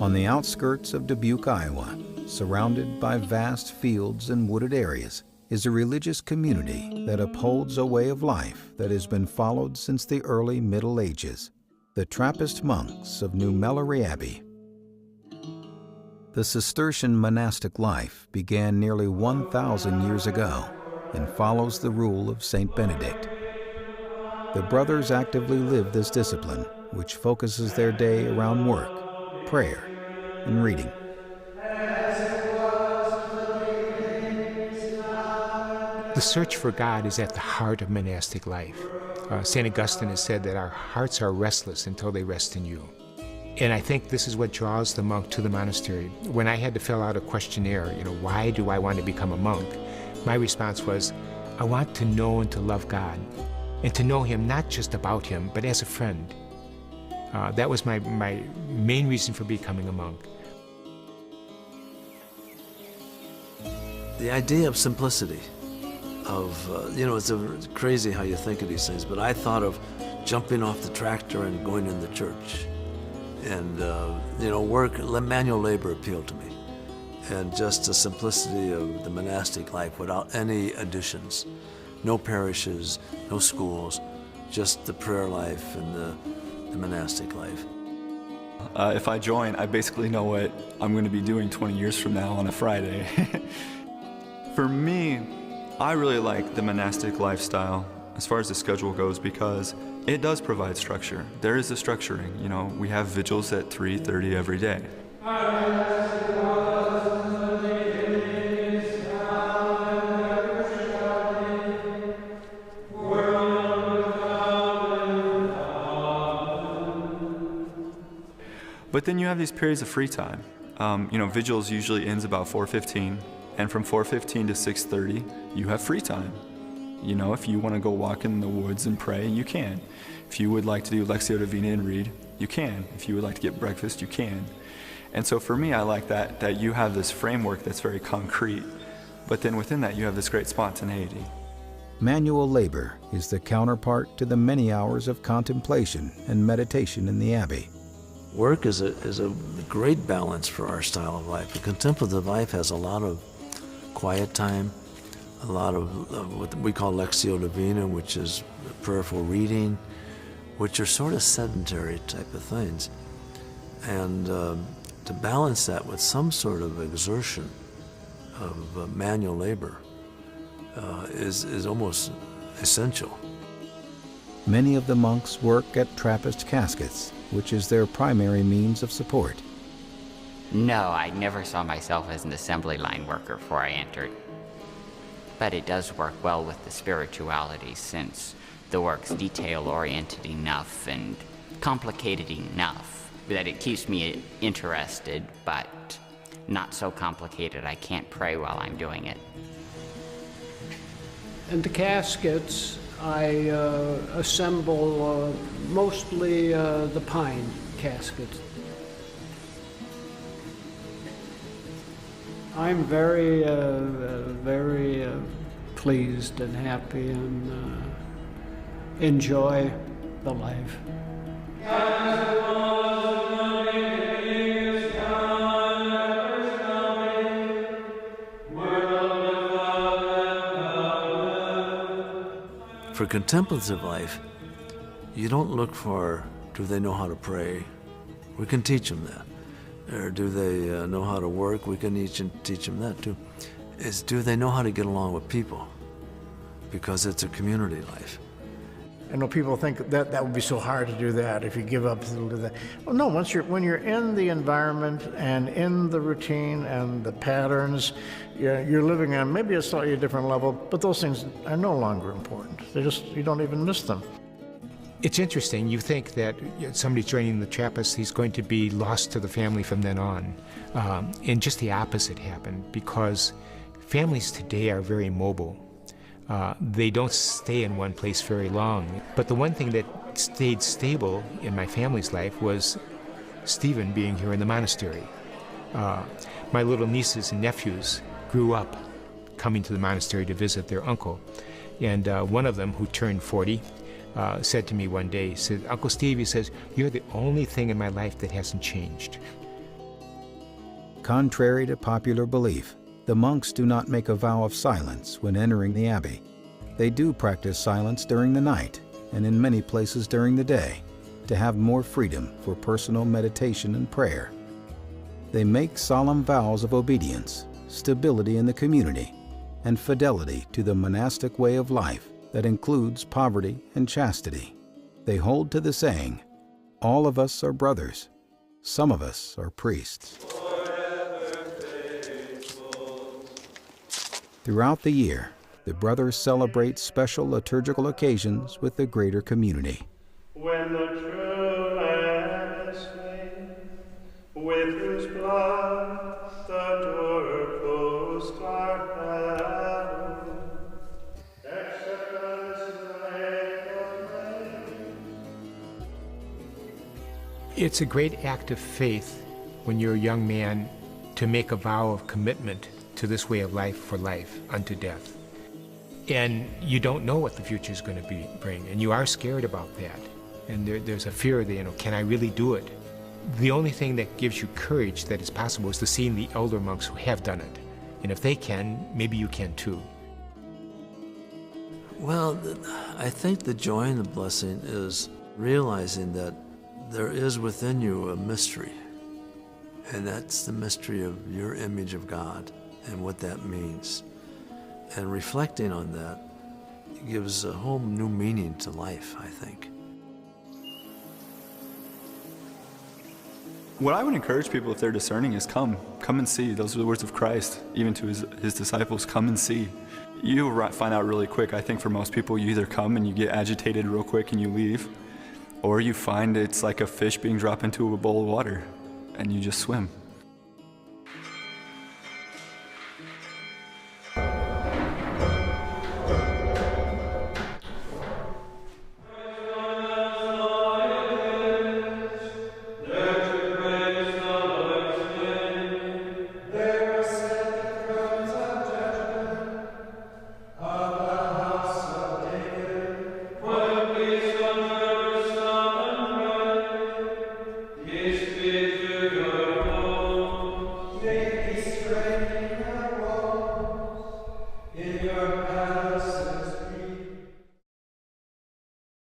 On the outskirts of Dubuque, Iowa, surrounded by vast fields and wooded areas, is a religious community that upholds a way of life that has been followed since the early Middle Ages, the Trappist monks of New Melleray Abbey. The Cistercian monastic life began nearly 1,000 years ago and follows the rule of Saint Benedict. The brothers actively live this discipline, which focuses their day around work, prayer, and reading. The search for God is at the heart of monastic life. St. Augustine has said that our hearts are restless until they rest in you. And I think this is what draws the monk to the monastery. When I had to fill out a questionnaire, why do I want to become a monk? My response was, I want to know and to love God, and to know Him not just about Him, but as a friend. That was my main reason for becoming a monk. The idea of simplicity, it's crazy how you think of these things, but I thought of jumping off the tractor and going in the church. And, manual labor appealed to me. And just the simplicity of the monastic life without any additions. No parishes, no schools, just the prayer life and the monastic life. If I join, I basically know what I'm going to be doing 20 years from now on a Friday. For me, I really like the monastic lifestyle as far as the schedule goes because it does provide structure. There is a structuring. We have vigils at 3:30 every day. But then you have these periods of free time. Vigils usually ends about 4:15, and from 4:15 to 6:30, you have free time. If you want to go walk in the woods and pray, you can. If you would like to do Lectio Divina and read, you can. If you would like to get breakfast, you can. And so for me, I like that you have this framework that's very concrete, but then within that, you have this great spontaneity. Manual labor is the counterpart to the many hours of contemplation and meditation in the Abbey. Work is a great balance for our style of life. The contemplative life has a lot of quiet time, a lot of what we call Lectio Divina, which is prayerful reading, which are sort of sedentary type of things. And to balance that with some sort of exertion of manual labor is almost essential. Many of the monks work at Trappist caskets, which is their primary means of support. No, I never saw myself as an assembly line worker before I entered. But it does work well with the spirituality since the work's detail-oriented enough and complicated enough that it keeps me interested, but not so complicated I can't pray while I'm doing it. In the caskets, I assemble mostly the pine caskets. I'm very pleased and happy and enjoy the life. For contemplative life, you don't look for, do they know how to pray? We can teach them that. Or do they know how to work? We can teach them that too. It's do they know how to get along with people? Because it's a community life. I know people think that would be so hard to do that if you give up to do that. Well, no, when you're in the environment and in the routine and the patterns, you're living on maybe a slightly different level, but those things are no longer important. You don't even miss them. It's interesting. You think that somebody joining the Trappist, he's going to be lost to the family from then on. And just the opposite happened, because families today are very mobile. They don't stay in one place very long. But the one thing that stayed stable in my family's life was Stephen being here in the monastery. My little nieces and nephews grew up coming to the monastery to visit their uncle. And one of them, who turned 40, said to me one day, he said, "Uncle Steve," he says, "you're the only thing in my life that hasn't changed." Contrary to popular belief, the monks do not make a vow of silence when entering the abbey. They do practice silence during the night, and in many places during the day, to have more freedom for personal meditation and prayer. They make solemn vows of obedience, stability in the community, and fidelity to the monastic way of life that includes poverty and chastity. They hold to the saying, "All of us are brothers. Some of us are priests." Throughout the year, the brothers celebrate special liturgical occasions with the greater community. When the true Lamb is slain, with whose blood the doorposts are hallowed, accept us like a flame. It's a great act of faith when you're a young man to make a vow of commitment to this way of life for life unto death. And you don't know what the future is going to bring, and you are scared about that. And there's a fear that, can I really do it? The only thing that gives you courage that it's possible is to see the elder monks who have done it. And if they can, maybe you can too. Well, I think the joy and the blessing is realizing that there is within you a mystery. And that's the mystery of your image of God and what that means. And reflecting on that gives a whole new meaning to life, I think. What I would encourage people if they're discerning is come and see. Those are the words of Christ, even to his disciples, come and see. You'll find out really quick. I think for most people, you either come and you get agitated real quick and you leave, or you find it's like a fish being dropped into a bowl of water and you just swim.